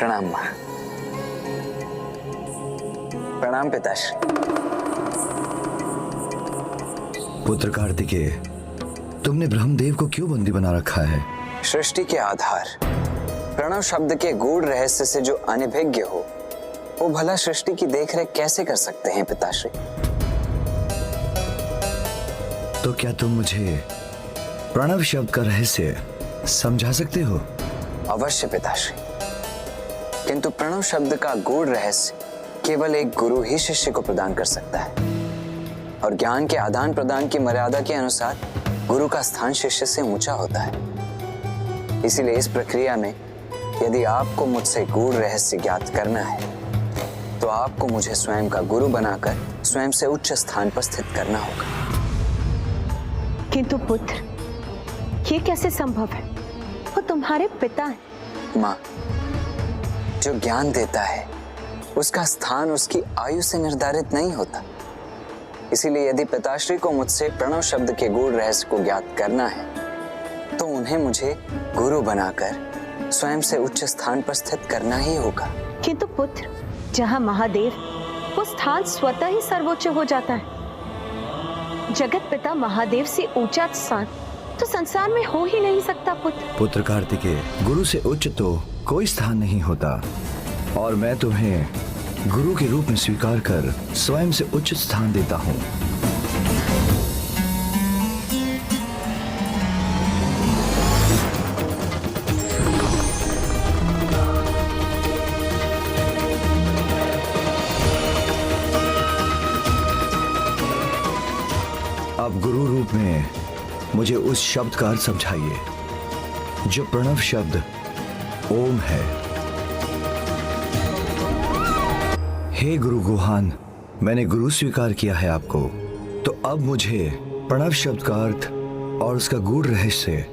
प्रणाम मां। प्रणाम पिताश्री। पुत्र कार्तिकेय, तुमने ब्रह्मदेव को क्यों बंदी बना रखा है? सृष्टि के आधार प्रणव शब्द के गूढ़ रहस्य से जो अनभिज्ञ हो, वो भला सृष्टि की देखरेख कैसे कर सकते हैं पिताश्री? तो क्या तुम मुझे प्रणव शब्द का रहस्य समझा सकते हो? अवश्य पिताश्री, किंतु प्रणव शब्द का गूढ़ रहस्य केवल एक गुरु ही शिष्य को प्रदान कर सकता है, और ज्ञान के आदान प्रदान की मर्यादा के अनुसार गुरु का स्थान शिष्य से ऊंचा होता है। इसीलिए इस प्रक्रिया में यदि आपको मुझसे गूढ़ रहस्य ज्ञात करना है, तो आपको मुझे स्वयं का गुरु बनाकर स्वयं से उच्च स्थान पर स्थित करना होगा। किंतु पुत्र, ये कैसे संभव है? वो तुम्हारे पिता हैं। माँ, जो ज्ञान देता है उसका स्थान उसकी आयु से निर्धारित नहीं होता। इसीलिए यदि पिताश्री को मुझसे प्रणव शब्द के गूढ़ रहस्य को ज्ञात करना है, तो उन्हें मुझे गुरु बनाकर स्वयं से उच्च स्थान पर स्थित करना ही होगा। किंतु पुत्र, जहाँ महादेव, वो स्थान स्वतः ही सर्वोच्च हो जाता है। जगत पिता महादेव से ऊंचा स्थान तो संसार में हो ही नहीं सकता पुत्र। पुत्र कार्तिकेय, गुरु से उच्च तो कोई स्थान नहीं होता, और मैं तुम्हें गुरु के रूप में स्वीकार कर स्वयं से उच्च स्थान देता हूँ। अब गुरु रूप में मुझे उस शब्द का अर्थ समझाइए जो प्रणव शब्द ओम है। हे गुरु गुहान, मैंने गुरु स्वीकार किया है आपको, तो अब मुझे प्रणव शब्द का अर्थ और उसका गूढ़ रहस्य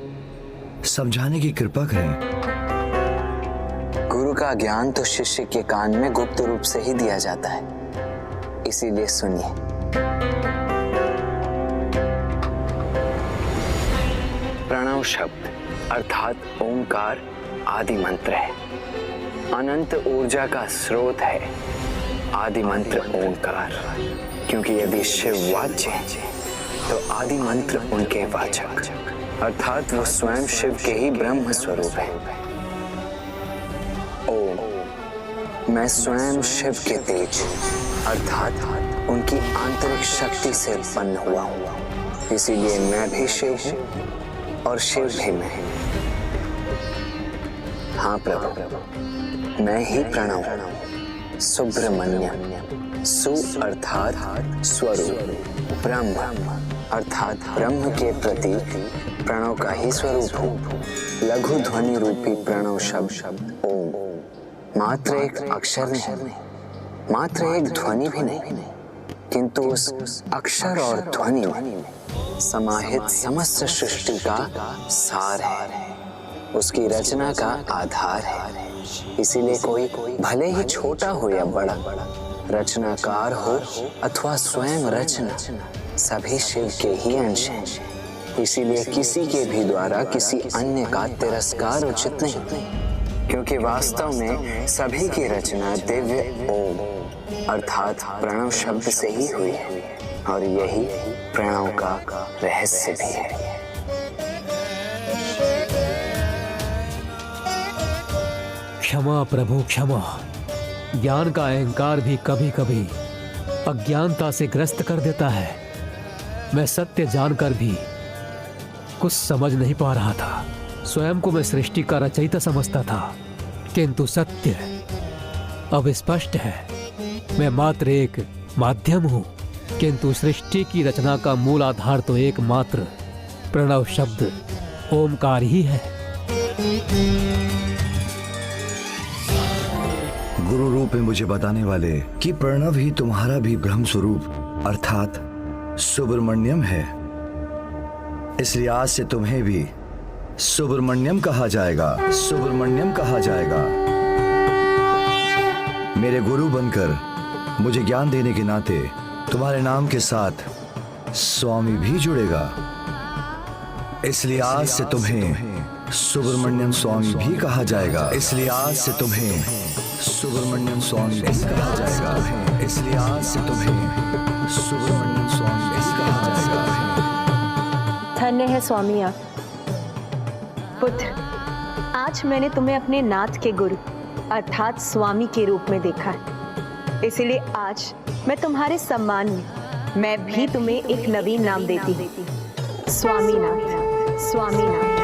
समझाने की कृपा करें। गुरु का ज्ञान तो शिष्य के कान में गुप्त रूप से ही दिया जाता है, इसीलिए सुनिए। प्रणव शब्द अर्थात ओंकार आदि मंत्र है, अनंत ऊर्जा का स्रोत है। आदि मंत्र ओंकार, क्योंकि यदि शिव वाच्य तो आदि मंत्र उनके वाचक, अर्थात वो स्वयं शिव के ही ब्रह्म स्वरूप है। ओम, मैं स्वयं शिव के तेज अर्थात उनकी आंतरिक शक्ति से उत्पन्न हुआ हूँ, इसीलिए मैं भी शिव हूँ और शिव भी मैं। हाँ प्रभु, मैं ही प्रणव हूँ। सुब्रमण्यम, सु अर्थात स्वरूप, ब्रह्म अर्थात ब्रह्म के प्रतीक प्रणव का ही स्वरूप हूँ। लघु ध्वनि रूपी प्रणव शब्द ओम मात्र एक अक्षर नहीं, मात्र एक ध्वनि भी नहीं, किंतु उस अक्षर और ध्वनि में समाहित समस्त सृष्टि का सार है, उसकी रचना का आधार है। इसीलिए कोई भले ही छोटा हो या बड़ा, रचनाकार हो अथवा स्वयं रचना, सभी शिव के ही अंश हैं। इसीलिए किसी के भी द्वारा किसी अन्य का तिरस्कार उचित नहीं, क्योंकि वास्तव में सभी की रचना दिव्य ओम अर्थात प्रणव शब्द से ही हुई है, और यही प्रणव का रहस्य भी है। क्षमा प्रभु क्षमा, ज्ञान का अहंकार भी कभी कभी अज्ञानता से ग्रस्त कर देता है। मैं सत्य जानकर भी कुछ समझ नहीं पा रहा था। स्वयं को मैं सृष्टि का रचयिता समझता था, किंतु सत्य अब स्पष्ट है। मैं मात्र एक माध्यम हूँ, किंतु सृष्टि की रचना का मूल आधार तो एकमात्र प्रणव शब्द ओमकार ही है। गुरु रूप में मुझे बताने वाले कि प्रणव ही तुम्हारा भी ब्रह्म स्वरूप अर्थात सुब्रमण्यम है, इसलिए आज से तुम्हें भी सुब्रमण्यम कहा जाएगा। सुब्रमण्यम कहा जाएगा। मेरे गुरु बनकर मुझे ज्ञान देने के नाते तुम्हारे नाम के साथ स्वामी भी जुड़ेगा, इसलिए आज से तुम्हें सुब्रमण्यम स्वामी भी कहा जाएगा, इसलिए आज से तुम्हें सुब्रमण्यम स्वामी भी कहा जाएगा। इसलिए आज से तुम्हें सुब्रमण्यम स्वामी भी कहा जाएगा। धन्य है स्वामी आप। पुत्र, आज मैंने तुम्हें अपने नाथ के गुरु अर्थात स्वामी के रूप में देखा है, इसलिए आज मैं तुम्हारे सम्मान में मैं भी तुम्हें एक नवीन नाम देती हूँ, स्वामीनाथ। स्वामीनाथ।